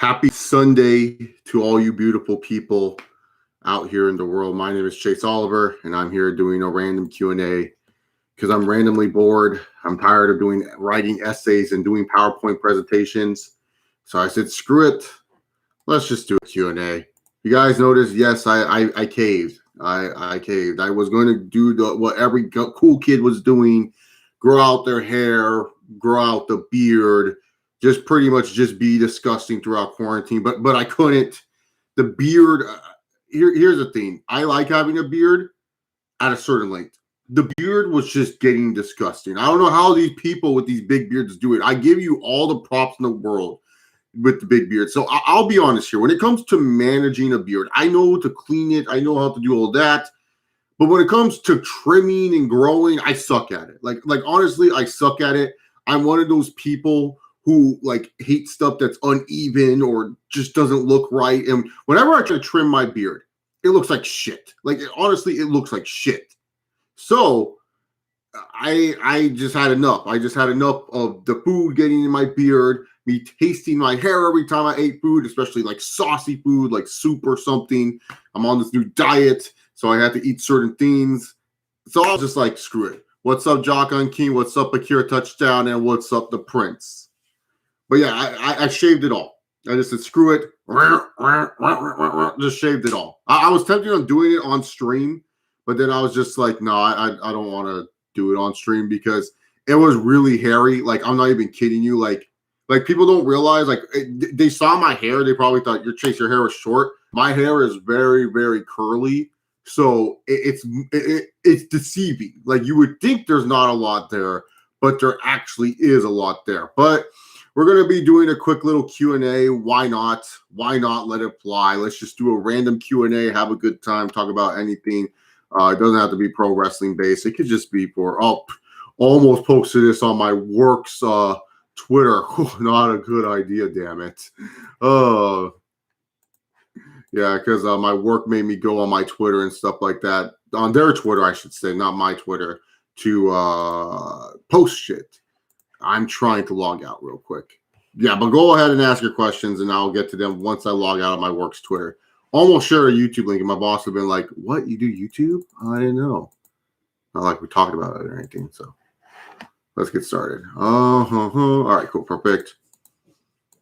Happy Sunday to all you beautiful people out here in the world. My name is Chase Oliver, and I'm here doing a random Q&A because I'm randomly bored. I'm tired of writing essays and doing PowerPoint presentations. So I said, screw it. Let's just do a Q&A. You guys noticed? Yes, I caved. I caved. I was going to do what every cool kid was doing, grow out their hair, grow out the beard, just pretty much just be disgusting throughout quarantine. But I couldn't. The beard, here's the thing. I like having a beard at a certain length. The beard was just getting disgusting. I don't know how these people with these big beards do it. I give you all the props in the world with the big beard. So I'll be honest here. When it comes to managing a beard, I know to clean it. I know how to do all that. But when it comes to trimming and growing, I suck at it. Like honestly, I suck at it. I'm one of those people who like hate stuff that's uneven or just doesn't look right. And whenever I try to trim my beard, it looks like shit. Honestly, it looks like shit. So I just had enough. I just had enough of the food getting in my beard, me tasting my hair every time I ate food, especially like saucy food, like soup or something. I'm on this new diet, so I had to eat certain things. So I was just like, screw it. What's up, Jock on King? What's up, Akira Touchdown? And what's up, the Prince? But yeah, I shaved it all. I just said, screw it. Just shaved it all. I was tempted on doing it on stream, but then I was just like, no, I don't want to do it on stream because it was really hairy. Like, I'm not even kidding you. Like people don't realize, they saw my hair. They probably thought, your hair was short. My hair is very, very curly. So it's deceiving. Like, you would think there's not a lot there, but there actually is a lot there. But we're going to be doing a quick little Q&A. Why not? Why not let it fly? Let's just do a random Q&A, have a good time, talk about anything. It doesn't have to be pro wrestling based. It could just be almost posted this on my work's Twitter. Not a good idea, damn it. Yeah, because my work made me go on my Twitter and stuff like that. On their Twitter, I should say, not my Twitter, to post shit. I'm trying to log out real quick. Yeah, but go ahead and ask your questions, and I'll get to them once I log out of my work's Twitter. Almost share a YouTube link, and my boss would have been like, what, you do YouTube? I didn't know. Not like we talked about it or anything, so let's get started. All right, cool, perfect.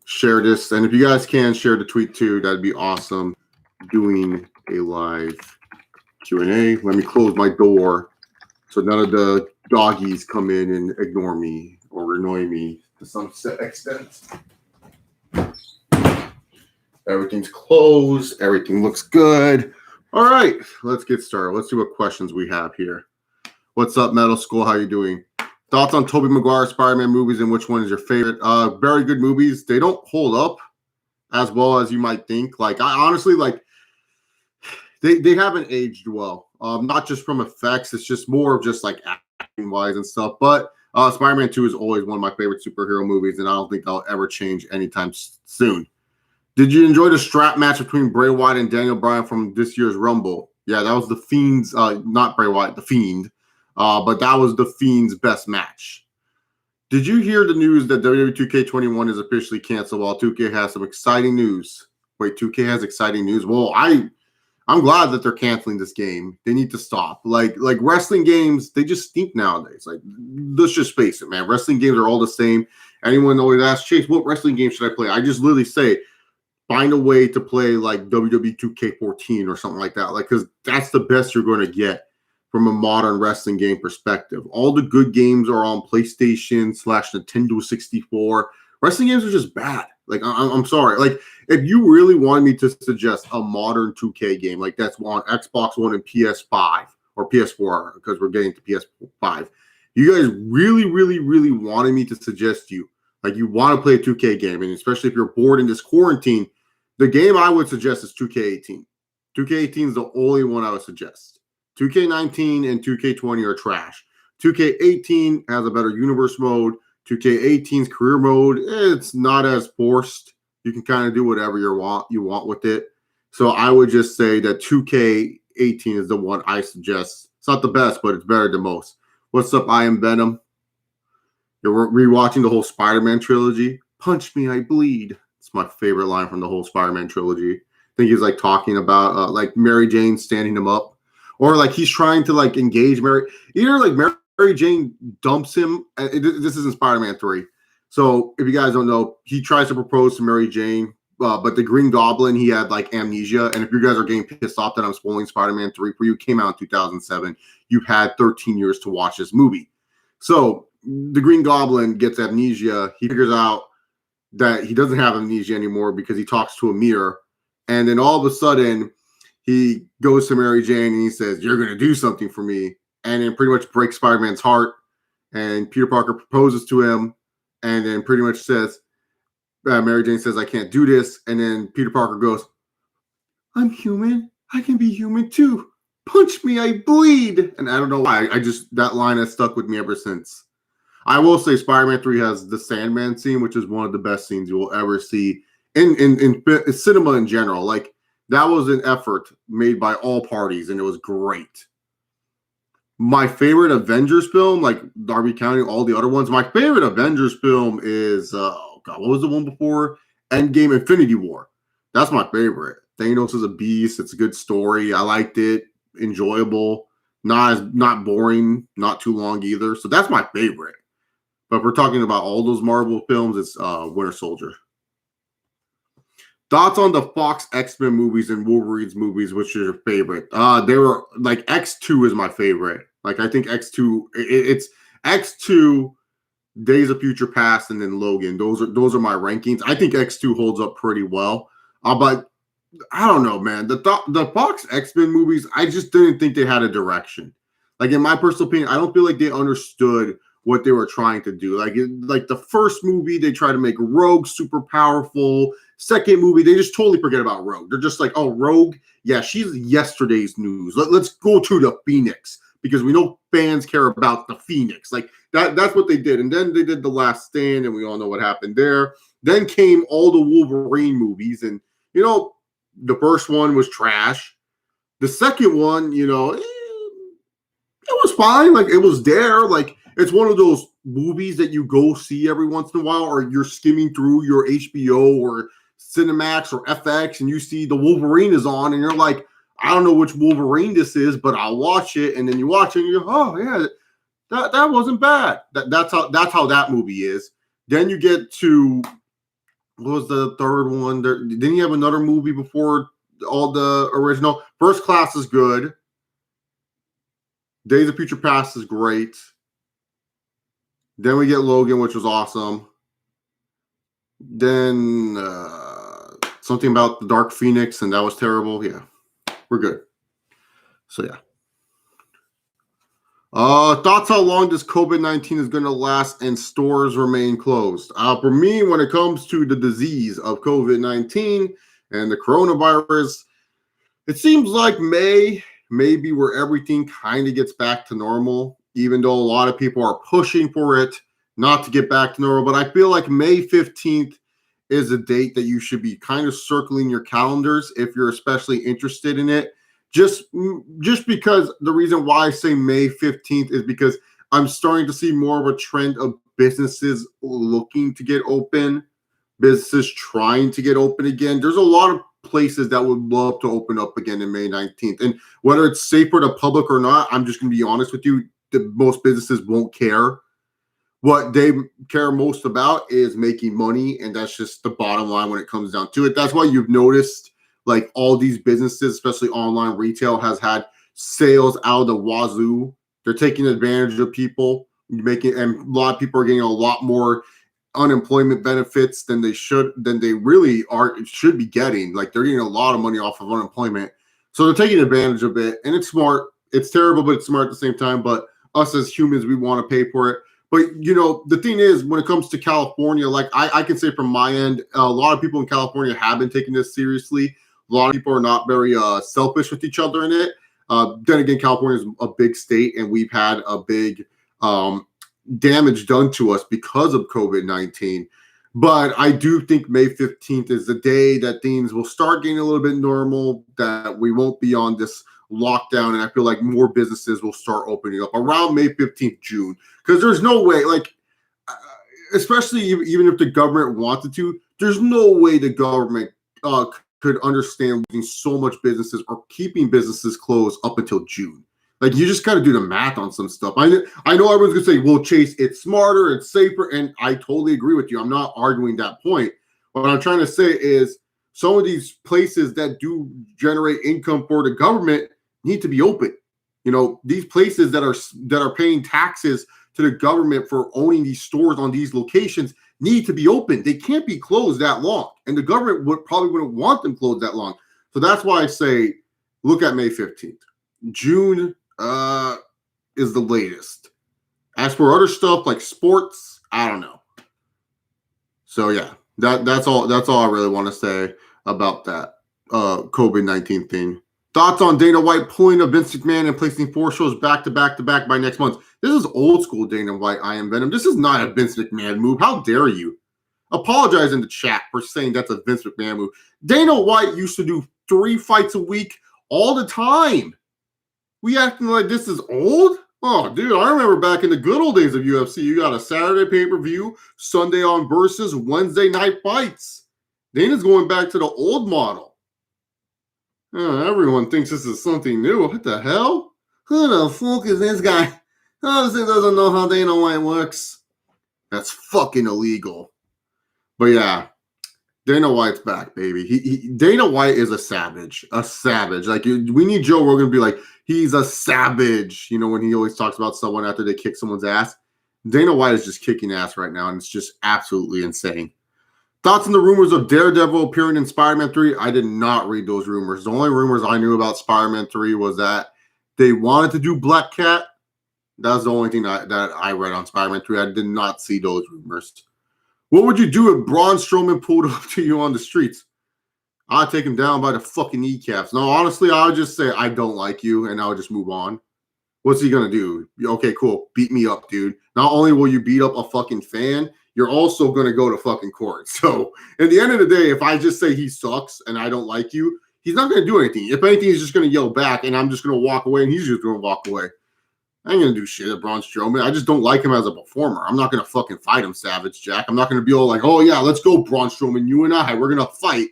Share this, and if you guys can share the tweet too, that'd be awesome. Doing a live Q&A. Let me close my door so none of the doggies come in and ignore me or annoy me to some extent. Everything's closed. Everything looks good. All right, let's get started. Let's see what questions we have here. What's up, Metal School? How you doing? Thoughts on Tobey Maguire Spider-Man movies and which one is your favorite? Very good movies. They don't hold up as well as you might think. Like, I honestly, like, they haven't aged well. Not just from effects. It's just more of just like acting-wise and stuff. But Spider-Man 2 is always one of my favorite superhero movies, and I don't think I'll ever change anytime soon. Did you enjoy the strap match between Bray Wyatt and Daniel Bryan from this year's Rumble? Yeah, that was the Fiend's, not Bray Wyatt, the Fiend. But that was the Fiend's best match. Did you hear the news that WWE 2K21 is officially canceled while 2K has some exciting news? Wait, 2K has exciting news? Well, I'm glad that they're canceling this game. They need to stop. Like wrestling games, they just stink nowadays. Like, let's just face it, man. Wrestling games are all the same. Anyone always asks, Chase, what wrestling game should I play? I just literally say, find a way to play like WWE 2K14 or something like that. Like, because that's the best you're going to get from a modern wrestling game perspective. All the good games are on PlayStation / Nintendo 64. Wrestling games are just bad. Like, I'm sorry. Like, if you really wanted me to suggest a modern 2K game, like that's on Xbox One and PS5 or PS4, because we're getting to PS5, you guys really, really, really wanted me to suggest you, like, you want to play a 2K game, and especially if you're bored in this quarantine, the game I would suggest is 2K18. 2K18 is the only one I would suggest. 2K19 and 2K20 are trash. 2K18 has a better universe mode. 2K18's career mode, it's not as forced. You can kind of do whatever you want with it. So I would just say that 2K18 is the one I suggest. It's not the best, but it's better than most. What's up, I Am Venom? You're rewatching the whole Spider-Man trilogy. Punch me, I bleed. It's my favorite line from the whole Spider-Man trilogy. I think he's like talking about like Mary Jane standing him up, or like he's trying to like engage Mary. Either like Mary Jane dumps him. This is in Spider-Man 3. So if you guys don't know, he tries to propose to Mary Jane, but the Green Goblin, he had like amnesia. And if you guys are getting pissed off that I'm spoiling Spider-Man 3 for you, it came out in 2007. You've had 13 years to watch this movie. So the Green Goblin gets amnesia. He figures out that he doesn't have amnesia anymore because he talks to a mirror. And then all of a sudden, he goes to Mary Jane and he says, "You're going to do something for me." And then pretty much breaks Spider-Man's heart. And Peter Parker proposes to him and then pretty much says, Mary Jane says, "I can't do this." And then Peter Parker goes, "I'm human. I can be human too. Punch me, I bleed." And I don't know why. That line has stuck with me ever since. I will say Spider-Man 3 has the Sandman scene, which is one of the best scenes you will ever see in cinema in general. Like, that was an effort made by all parties, and it was great. My favorite Avengers film, like Darby counting all the other ones, my favorite Avengers film is, what was the one before? Endgame, Infinity War. That's my favorite. Thanos is a beast. It's a good story. I liked it. Enjoyable. Not boring. Not too long either. So that's my favorite. But if we're talking about all those Marvel films, it's Winter Soldier. Thoughts on the Fox X-Men movies and Wolverine's movies, which is your favorite? They were like X2 is my favorite. Like, I think X2, it's X2, Days of Future Past, and then Logan. Those are my rankings. I think X2 holds up pretty well. But I don't know, man. The Fox X-Men movies, I just didn't think they had a direction. Like, in my personal opinion, I don't feel like they understood what they were trying to do. Like the first movie, they try to make Rogue super powerful. Second movie, they just totally forget about Rogue. They're just like, "Oh, Rogue, yeah, she's yesterday's news. Let's go to the Phoenix because we know fans care about the Phoenix." Like that's what they did. And then they did The Last Stand, and we all know what happened there. Then came all the Wolverine movies, and the first one was trash. The second one, it was fine. Like, it was there. Like, it's one of those movies that you go see every once in a while, or you're skimming through your HBO or Cinemax or FX and you see the Wolverine is on and you're like, "I don't know which Wolverine this is, but I'll watch it." And then you watch it and you go, "Oh yeah, that wasn't bad." That's how that movie is. Then you get to, what was the third one? Didn't you have another movie before all the original? First Class is good. Days of Future Past is great. Then we get Logan, which was awesome. Then something about the Dark Phoenix, and that was terrible. Yeah, we're good. So yeah. Thoughts how long this COVID-19 is going to last and stores remain closed? For me, when it comes to the disease of COVID-19 and the coronavirus, it seems like May be where everything kind of gets back to normal, even though a lot of people are pushing for it not to get back to normal. But I feel like May 15th is a date that you should be kind of circling your calendars if you're especially interested in it. Just because the reason why I say May 15th is because I'm starting to see more of a trend of businesses looking to get open, businesses trying to get open again. There's a lot of places that would love to open up again in May 19th. And whether it's safe for the public or not, I'm just going to be honest with you, most businesses won't care. What they care most about is making money, and that's just the bottom line when it comes down to it. That's why you've noticed like all these businesses, especially online retail, has had sales out of the wazoo. They're taking advantage of people, and a lot of people are getting a lot more unemployment benefits than they really should be getting. Like, they're getting a lot of money off of unemployment. So they're taking advantage of it, and it's smart. It's terrible, but it's smart at the same time. But us as humans, we want to pay for it. But, the thing is, when it comes to California, like I can say from my end, a lot of people in California have been taking this seriously. A lot of people are not very selfish with each other in it. Then again, California is a big state, and we've had a big damage done to us because of COVID-19. But I do think May 15th is the day that things will start getting a little bit normal, that we won't be on this lockdown, and I feel like more businesses will start opening up around May 15th, June, because there's no way, like, especially even if the government wanted to, There's no way the government could understand losing so much businesses or keeping businesses closed up until June. Like, you just got to do the math on some stuff. I know everyone's gonna say, "Well, Chase, it's smarter, it's safer," and I totally agree with you. I'm not arguing that point. What I'm trying to say is some of these places that do generate income for the government need to be open. You know, these places that are paying taxes to the government for owning these stores on these locations need to be open. They can't be closed that long, and the government wouldn't want them closed that long. So that's why I say look at May 15th. June is the latest. As for other stuff like sports, I don't know. So yeah, that's all I really want to say about that COVID-19 thing. Thoughts on Dana White pulling a Vince McMahon and placing 4 shows back to back to back by next month? This is old school Dana White, I Am Venom. This is not a Vince McMahon move. How dare you? Apologize in the chat for saying that's a Vince McMahon move. Dana White used to do 3 fights a week all the time. We acting like this is old? Oh, dude, I remember back in the good old days of UFC, you got a Saturday pay-per-view, Sunday on Versus, Wednesday night fights. Dana's going back to the old model. Everyone thinks this is something new. What the hell? Who the fuck is this guy? Honestly doesn't know how Dana White works. That's fucking illegal. But yeah, Dana White's back, baby. Dana White is a savage. A savage. Like, we need Joe Rogan to be like, he's a savage. You know, when he always talks about someone after they kick someone's ass. Dana White is just kicking ass right now, and it's just absolutely insane. Thoughts on the rumors of Daredevil appearing in Spider-Man 3? I did not read those rumors. The only rumors I knew about Spider-Man 3 was that they wanted to do Black Cat. That was the only thing that I read on Spider-Man 3. I did not see those rumors. What would you do if Braun Strowman pulled up to you on the streets? I'd take him down by the fucking kneecaps. No, honestly, I would just say, I don't like you, and I would just move on. What's he going to do? Okay, cool. Beat me up, dude. Not only will you beat up a fucking fan, you're also going to go to fucking court. So at the end of the day, if I just say he sucks and I don't like you, he's not going to do anything. If anything, he's just going to yell back, and I'm just going to walk away, and he's just going to walk away. I ain't going to do shit at Braun Strowman. I just don't like him as a performer. I'm not going to fucking fight him, Savage Jack. I'm not going to be all like, oh, yeah, let's go, Braun Strowman. You and I, we're going to fight.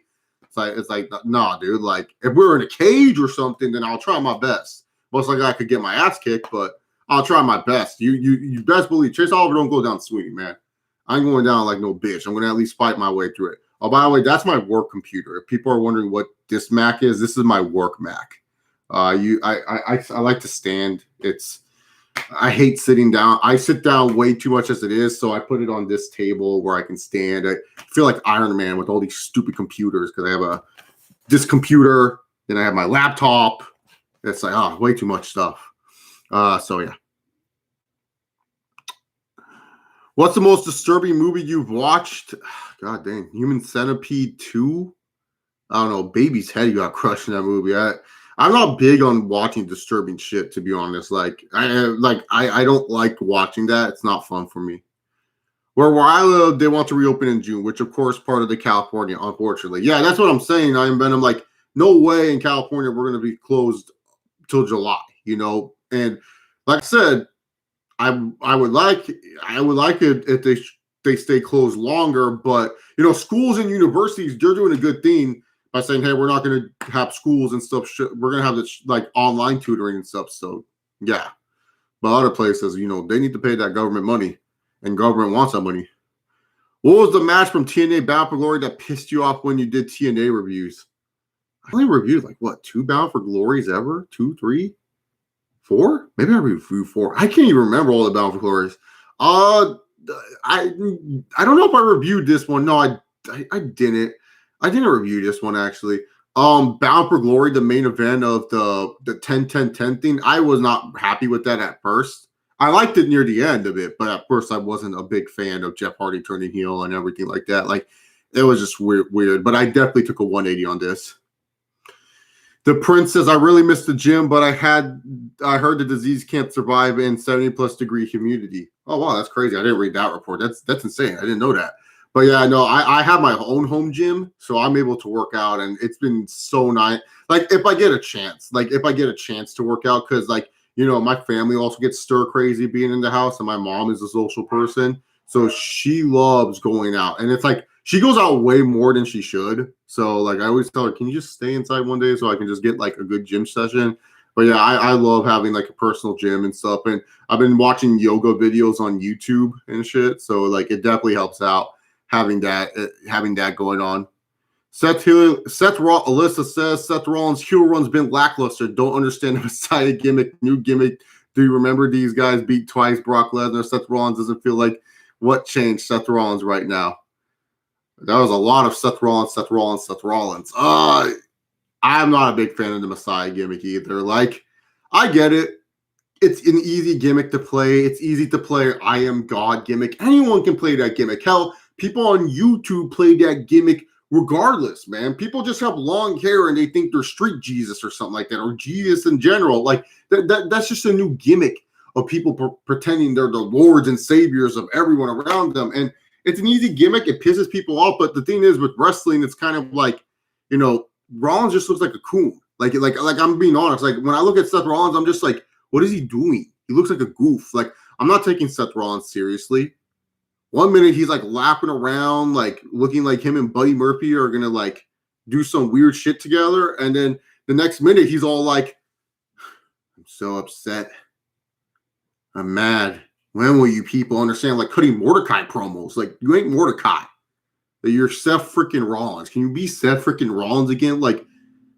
It's like, nah, dude. Like, if we're in a cage or something, then I'll try my best. Most likely I could get my ass kicked, but I'll try my best. You best believe Chase Oliver don't go down swinging, man. I ain't going down like no bitch. I'm going to at least fight my way through it. Oh, by the way, that's my work computer. If people are wondering what this Mac is, this is my work Mac. I like to stand. I hate sitting down. I sit down way too much as it is, so I put it on this table where I can stand. I feel like Iron Man with all these stupid computers because I have this computer, then I have my laptop. It's like, way too much stuff. So yeah. What's the most disturbing movie you've watched? God dang, Human Centipede 2? I don't know. Baby's head got crushed in that movie. I'm not big on watching disturbing shit, to be honest. I don't like watching that. It's not fun for me. Where I live, they want to reopen in June, which of course part of the California, unfortunately. Yeah, that's what I'm saying. I'm like, no way in California we're going to be closed till July, you know. And like I said, I would like it if they stay closed longer. But you know, schools and universities, they're doing a good thing by saying, hey, we're not going to have schools and stuff. We're going to have this like online tutoring and stuff. So yeah, but other places, you know, they need to pay that government money, and government wants that money. What was the match from TNA Bound for Glory that pissed you off when you did TNA reviews? I only reviewed 2 Bound for Glories ever? 2, 3, 4? Maybe I reviewed 4. I can't even remember all the Bound for Glories. I don't know if I reviewed this one. No, I didn't. I didn't review this one actually. Bound for Glory, the main event of the 10-10-10 thing. I was not happy with that at first. I liked it near the end of it, but at first I wasn't a big fan of Jeff Hardy turning heel and everything like that. Like, it was just weird. But I definitely took a 180 on this. The Prince says, I really missed the gym, but I heard the disease can't survive in 70+ degree humidity. Oh, wow, that's crazy. I didn't read that report. That's insane. I didn't know that. But yeah, no, I have my own home gym, so I'm able to work out, and it's been so nice. Like, if I get a chance to work out, because, like, you know, my family also gets stir crazy being in the house, and my mom is a social person, so she loves going out. And it's like, She goes out way more than she should. So like I always tell her, can you just stay inside one day so I can just get like a good gym session? But yeah, I love having like a personal gym and stuff. And I've been watching yoga videos on YouTube and shit. So like it definitely helps out having that going on. Alyssa says Seth Rollins' heel run's been lackluster. Don't understand the Messiah gimmick. New gimmick. Do you remember these guys beat twice Brock Lesnar? Seth Rollins doesn't feel like what changed Seth Rollins right now. That was a lot of Seth Rollins. I'm not a big fan of the Messiah gimmick either. Like, I get it. It's an easy gimmick to play. It's easy to play I am God gimmick. Anyone can play that gimmick. Hell, people on YouTube play that gimmick regardless, man. People just have long hair and they think they're street Jesus or something like that, or Jesus in general. Like, that's just a new gimmick of people pretending they're the lords and saviors of everyone around them. And it's an easy gimmick. It pisses people off. But the thing is, with wrestling, it's kind of like, you know, Rollins just looks like a coon. Like I'm being honest. Like, when I look at Seth Rollins, I'm just like, what is he doing? He looks like a goof. Like, I'm not taking Seth Rollins seriously. One minute he's like lapping around, like looking like him and Buddy Murphy are gonna like do some weird shit together, and then the next minute he's all like, "I'm so upset. I'm mad. When will you people understand?" Like cutting Mordecai promos. Like, you ain't Mordecai. You're Seth freaking Rollins. Can you be Seth freaking Rollins again? Like,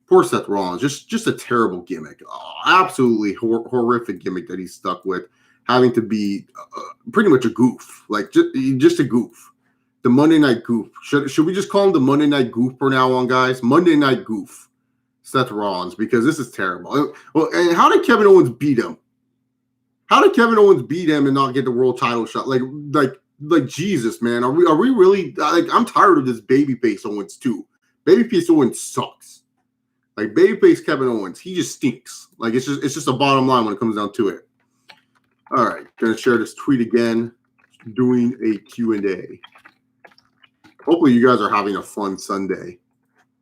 poor Seth Rollins. Just a terrible gimmick. Oh, absolutely horrific gimmick that he's stuck with, having to be pretty much a goof. Like, just a goof. The Monday Night Goof. Should we just call him the Monday Night Goof for now on, guys? Monday Night Goof. Seth Rollins, because this is terrible. Well, and how did Kevin Owens beat him? How did Kevin Owens beat him and not get the world title shot? Like Jesus, man. Are we really, like, I'm tired of this babyface Owens too. Babyface Owens sucks. Like, babyface Kevin Owens, he just stinks. Like, it's just a bottom line when it comes down to it. All right, gonna share this tweet again. Doing a Q&A. Hopefully you guys are having a fun Sunday.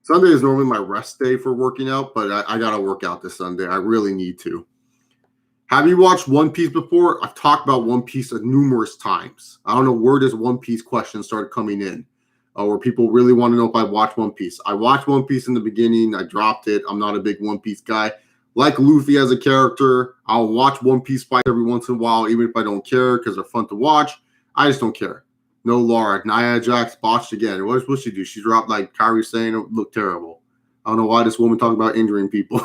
Sunday is normally my rest day for working out, but I gotta work out this Sunday. I really need to. Have you watched One Piece before? I've talked about One Piece numerous times. I don't know where this One Piece question started coming in, where people really want to know if I watched One Piece. I watched One Piece in the beginning. I dropped it. I'm not a big One Piece guy. Like Luffy as a character, I'll watch One Piece fight every once in a while, even if I don't care, because they're fun to watch. I just don't care. No Laura. Nia Jax botched again. What did she do? She dropped, like Kyrie saying, it looked terrible. I don't know why this woman talking about injuring people.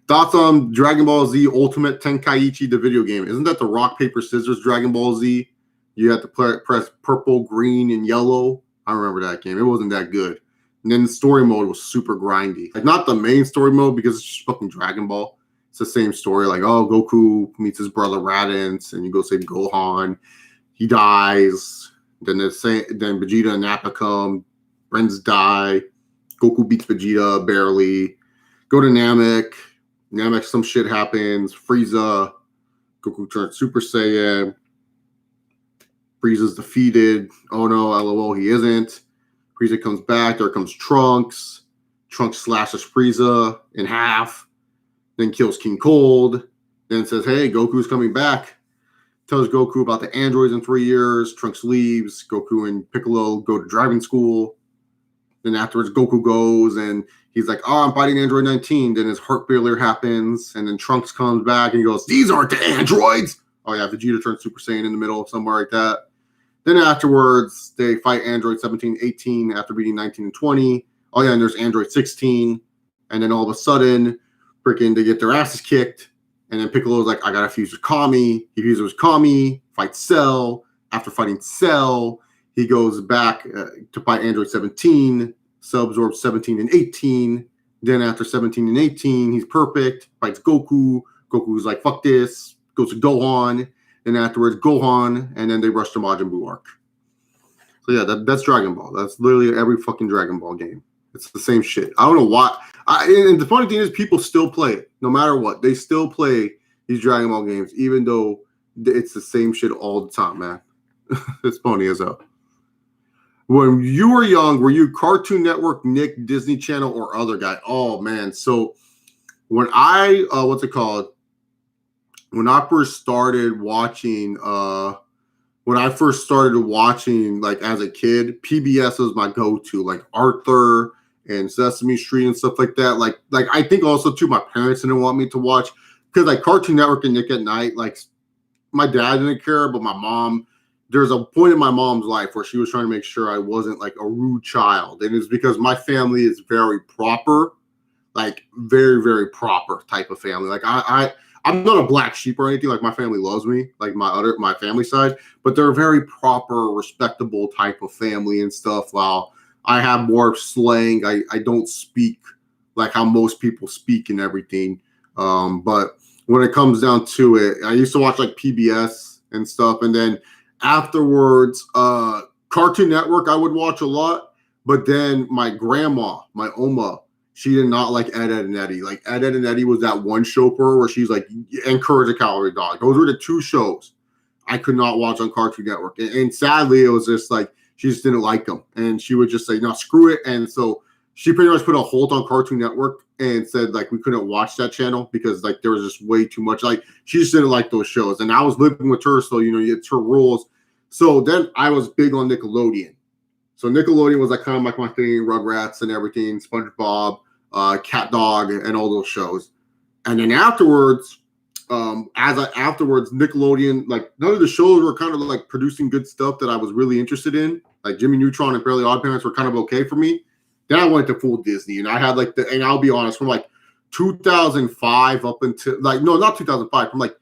Thoughts on Dragon Ball Z Ultimate Tenkaichi, the video game? Isn't that the rock, paper, scissors Dragon Ball Z? You had to press purple, green, and yellow. I remember that game. It wasn't that good. And then the story mode was super grindy. Like, not the main story mode, because it's just fucking Dragon Ball. It's the same story. Like, oh, Goku meets his brother Raditz, and you go save Gohan. He dies. Then Vegeta and Nappa come. Friends die. Goku beats Vegeta barely. Go to Namek. Namek, some shit happens. Frieza. Goku turns Super Saiyan. Frieza's defeated. Oh no, LOL, he isn't. Frieza comes back. There comes Trunks. Trunks slashes Frieza in half. Then kills King Cold. Then says, hey, Goku's coming back. Tells Goku about the androids in 3 years. Trunks leaves. Goku and Piccolo go to driving school. Then afterwards, Goku goes and he's like, oh, I'm fighting Android 19. Then his heart failure happens. And then Trunks comes back and he goes, these aren't the androids. Oh, yeah, Vegeta turns Super Saiyan in the middle, somewhere like that. Then afterwards, they fight Android 17, 18 after beating 19 and 20. Oh, yeah, and there's Android 16. And then all of a sudden, freaking, they get their asses kicked. And then Piccolo's like, I got to fuse with Kami. He fuses with Kami, fights Cell. After fighting Cell, he goes back to fight Android 17. Cell absorbs 17 and 18. Then after 17 and 18, he's perfect. Fights Goku. Goku's like, fuck this. Goes to Gohan. Then afterwards, Gohan. And then they rush to Majin Buu arc. So yeah, that's Dragon Ball. That's literally every fucking Dragon Ball game. It's the same shit. I don't know why. And the funny thing is, people still play it. No matter what. They still play these Dragon Ball games, even though it's the same shit all the time, man. It's funny as hell. When you were young, were you Cartoon Network, Nick, Disney Channel, or other guy? Oh, man. So when I, when I first started watching when I first started watching, like as a kid, PBS was my go-to, like Arthur and Sesame Street and stuff like that. Like I think also too, my parents didn't want me to watch because like Cartoon Network and Nick at Night, like my dad didn't care, but my mom. There's a point in my mom's life where she was trying to make sure I wasn't like a rude child, and it's because my family is very proper, like very very proper type of family. Like I'm not a black sheep or anything. Like my family loves me, like my family side, but they're a very proper, respectable type of family and stuff. While I have more slang, I don't speak like how most people speak and everything. But when it comes down to it, I used to watch like PBS and stuff, and then afterwards, Cartoon Network I would watch a lot. But then my grandma, my Oma, she did not like Ed, Ed, and Eddie. Like Ed, Ed, and Eddie was that one show for her where she's like, encourage a calorie dog. Those were the two shows I could not watch on Cartoon Network. And sadly, it was just like, she just didn't like them. And she would just say, no, screw it. And so she pretty much put a hold on Cartoon Network and said like, we couldn't watch that channel because like there was just way too much. Like she just didn't like those shows. And I was living with her. So, it's her rules. So then I was big on Nickelodeon. So Nickelodeon was like kind of like my thing, Rugrats and everything, SpongeBob, Cat Dog, and all those shows. And then afterwards, Nickelodeon, like none of the shows were kind of like producing good stuff that I was really interested in. Like Jimmy Neutron and Fairly Odd Parents were kind of okay for me. Then I went to full Disney, and I had like and I'll be honest, from like 2005 up until like no, not 2005, from like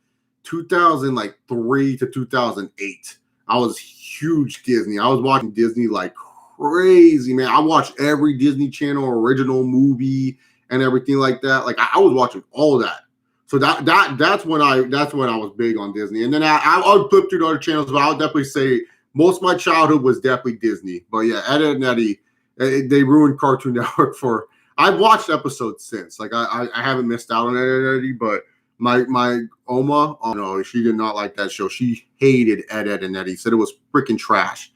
2003 to 2008. I was huge Disney. I was watching Disney like crazy, man. I watched every Disney Channel original movie and everything like that. Like I was watching all that. So that's when I was big on Disney. And then I'll flip through the other channels, but I'll definitely say most of my childhood was definitely Disney. But yeah, Ed, Ed and Eddie, they ruined Cartoon Network for. I've watched episodes since. Like I haven't missed out on Ed, Ed and Eddie, but my Oma, oh no, she did not like that show. She hated Ed, Ed and Eddie. Said it was freaking trash.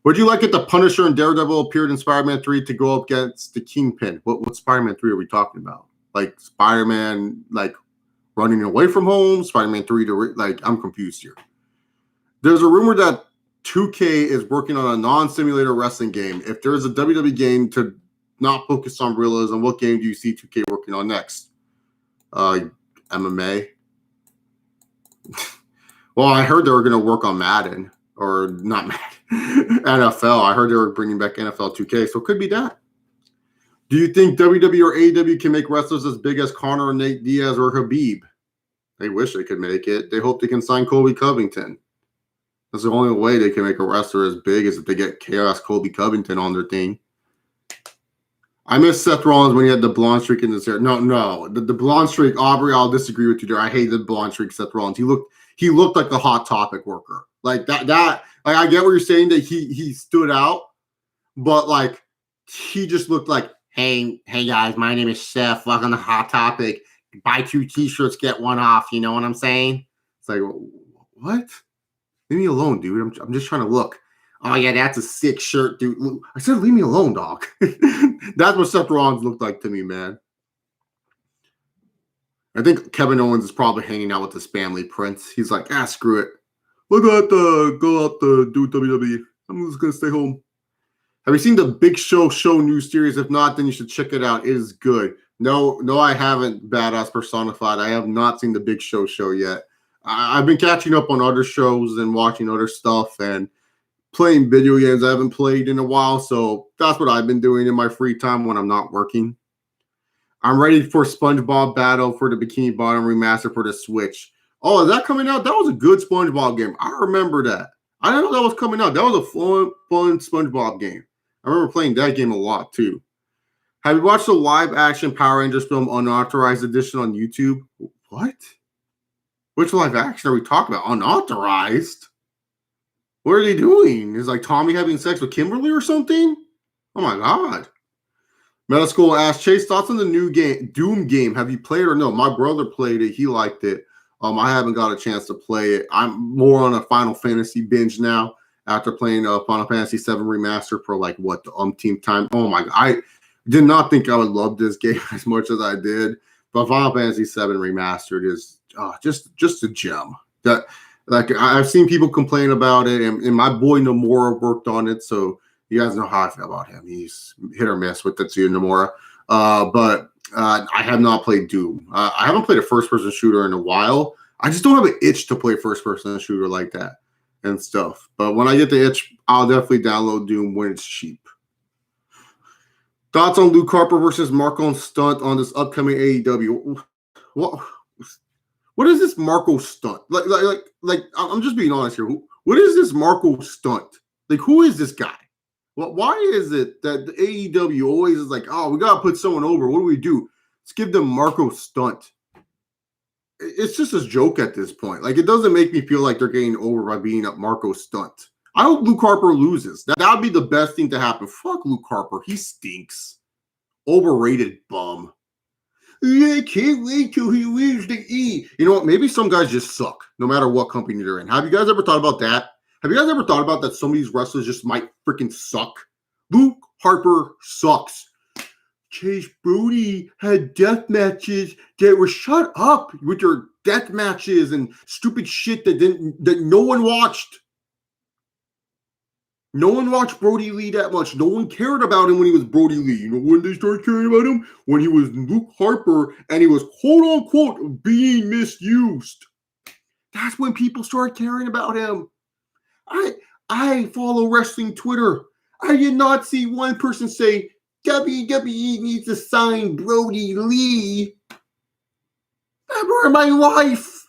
Would you like it the Punisher and Daredevil appeared in Spider-Man 3 to go up against the Kingpin? What Spider-Man 3 are we talking about? Like Spider-Man, like running away from home? Spider-Man 3 to like, I'm confused here. There's a rumor that 2K is working on a non-simulator wrestling game. If there's a WWE game to not focus on realism, what game do you see 2K working on next? MMA. Well, I heard they were going to work on Madden, or not Madden, NFL. I heard they were bringing back NFL 2K, so it could be that. Do you think WWE or AEW can make wrestlers as big as Conor or Nate Diaz or Khabib? They wish they could make it. They hope they can sign Colby Covington. That's the only way they can make a wrestler as big is if they get Chaos Colby Covington on their thing. I miss Seth Rollins when he had the blonde streak in his hair. No. The blonde streak, Aubrey, I'll disagree with you there. I hate the blonde streak Seth Rollins. He looked like a Hot Topic worker. Like that like I get what you're saying that he stood out, but like he just looked like, hey guys, my name is Seth. Welcome to Hot Topic. Buy 2 t-shirts, get 1 off. You know what I'm saying? It's like, what? Leave me alone, dude. I'm just trying to look. Oh, yeah, that's a sick shirt, dude. I said, leave me alone, dog. That's what Seth Rollins looked like to me, man. I think Kevin Owens is probably hanging out with his family, Prince. He's like, screw it. We're going to go out to do WWE. I'm just going to stay home. Have you seen the Big Show new series? If not, then you should check it out. It is good. No, I haven't, Badass Personified. I have not seen the Big Show yet. I've been catching up on other shows and watching other stuff and playing video games I haven't played in a while. So that's what I've been doing in my free time when I'm not working. I'm ready for SpongeBob Battle for the Bikini Bottom remaster for the Switch. Oh, is that coming out? That was a good SpongeBob game. I remember that. I didn't know that was coming out. That was a fun SpongeBob game. I remember playing that game a lot too. Have you watched the live-action Power Rangers film Unauthorized Edition on YouTube? What? Which live-action are we talking about? Unauthorized? What are they doing? Is like Tommy having sex with Kimberly or something? Oh my god. Metal School asked, Chase, thoughts on the new game, Doom game? Have you played it or no? My brother played it. He liked it. I haven't got a chance to play it. I'm more on a Final Fantasy binge now after playing Final Fantasy VII Remastered for like, the umpteenth time. Oh my god. I did not think I would love this game as much as I did. But Final Fantasy VII Remastered is just a gem. That Like I've seen people complain about it, and my boy Nomura worked on it, so you guys know how I feel about him. He's hit or miss with Tetsuya Nomura. But I have not played Doom. I haven't played a first-person shooter in a while. I just don't have an itch to play first-person shooter like that and stuff. But when I get the itch, I'll definitely download Doom when it's cheap. Thoughts on Luke Harper versus Marco Stunt on this upcoming AEW? What is this Marco Stunt? Like I'm just being honest here. What is this Marco Stunt? Like, who is this guy? Well, why is it that the AEW always is like, oh, we gotta put someone over? What do? Let's give them Marco Stunt. It's just a joke at this point. Like, it doesn't make me feel like they're getting over by being up Marco Stunt. I hope Luke Harper loses. That would be the best thing to happen. Fuck Luke Harper. He stinks. Overrated bum. Yeah, I can't wait till he wins the E. You know what? Maybe some guys just suck, no matter what company they're in. Have you guys ever thought about that? Have you guys ever thought about that some of these wrestlers just might freaking suck? Luke Harper sucks. Chase Brody had death matches that were shut up with your death matches and stupid shit that no one watched. No one watched Brody Lee that much. No one cared about him when he was Brody Lee. You know when they started caring about him? When he was Luke Harper and he was quote-unquote being misused. That's when people started caring about him. I follow wrestling Twitter. I did not see one person say, WWE needs to sign Brody Lee. Ever in my life.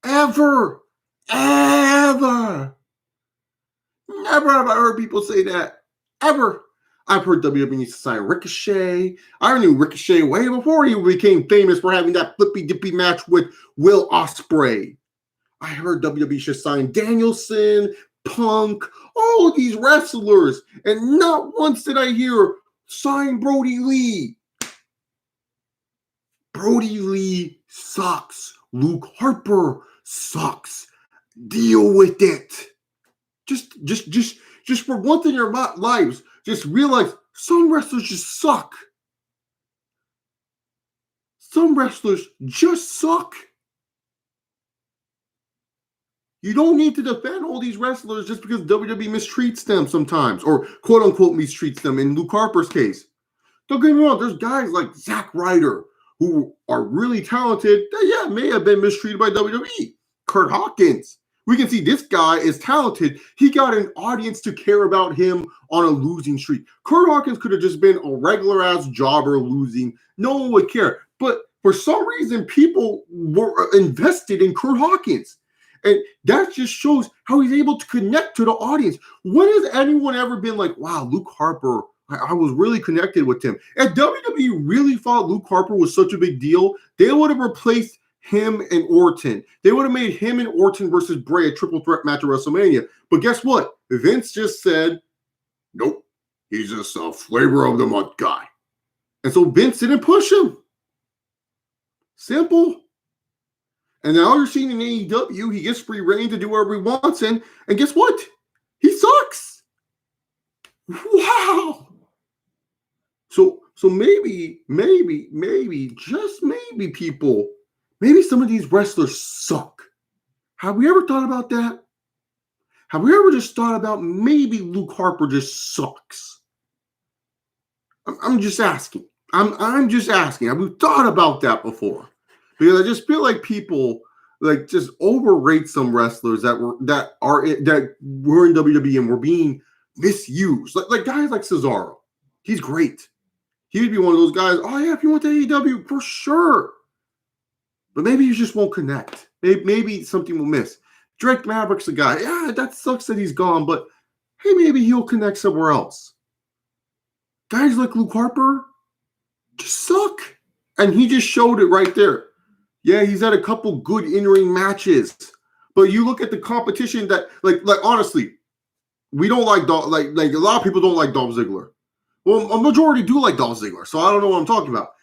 Ever. Never have I heard people say that. Ever. I've heard WWE needs to sign Ricochet. I knew Ricochet way before he became famous for having that flippy-dippy match with Will Ospreay. I heard WWE should sign Danielson, Punk, all of these wrestlers. And not once did I hear sign Brody Lee. Brody Lee sucks. Luke Harper sucks. Deal with it. Just for once in your lives, just realize some wrestlers just suck. Some wrestlers just suck. You don't need to defend all these wrestlers just because WWE mistreats them sometimes, or quote-unquote mistreats them in Luke Harper's case. Don't get me wrong, there's guys like Zack Ryder who are really talented that, may have been mistreated by WWE. Kurt Hawkins. We can see this guy is talented. He got an audience to care about him on a losing streak. Kurt Hawkins could have just been a regular-ass jobber losing. No one would care. But for some reason, people were invested in Kurt Hawkins. And that just shows how he's able to connect to the audience. When has anyone ever been like, wow, Luke Harper, I was really connected with him. If WWE really thought Luke Harper was such a big deal, they would have replaced him and Orton. They would have made him and Orton versus Bray a triple threat match at WrestleMania. But guess what? Vince just said, nope, he's just a flavor of the month guy. And so Vince didn't push him. Simple. And now you're seeing in AEW, he gets free reign to do whatever he wants. And guess what? He sucks. Wow. So maybe, just maybe people, maybe some of these wrestlers suck. Have we ever thought about that? Have we ever just thought about maybe Luke Harper just sucks? I'm just asking. I'm just asking. Have we thought about that before? Because I just feel like people like just overrate some wrestlers that were in WWE and were being misused. Like guys like Cesaro. He's great. He would be one of those guys, oh yeah, if you went to AEW, for sure. But maybe you just won't connect. Maybe something will miss. Drake Maverick's a guy. Yeah, that sucks that he's gone, but hey, maybe he'll connect somewhere else. Guys like Luke Harper just suck. And he just showed it right there. Yeah, he's had a couple good in-ring matches. But you look at the competition that, like honestly, we don't like a lot of people don't like Dolph Ziggler. Well, a majority do like Dolph Ziggler, so I don't know what I'm talking about.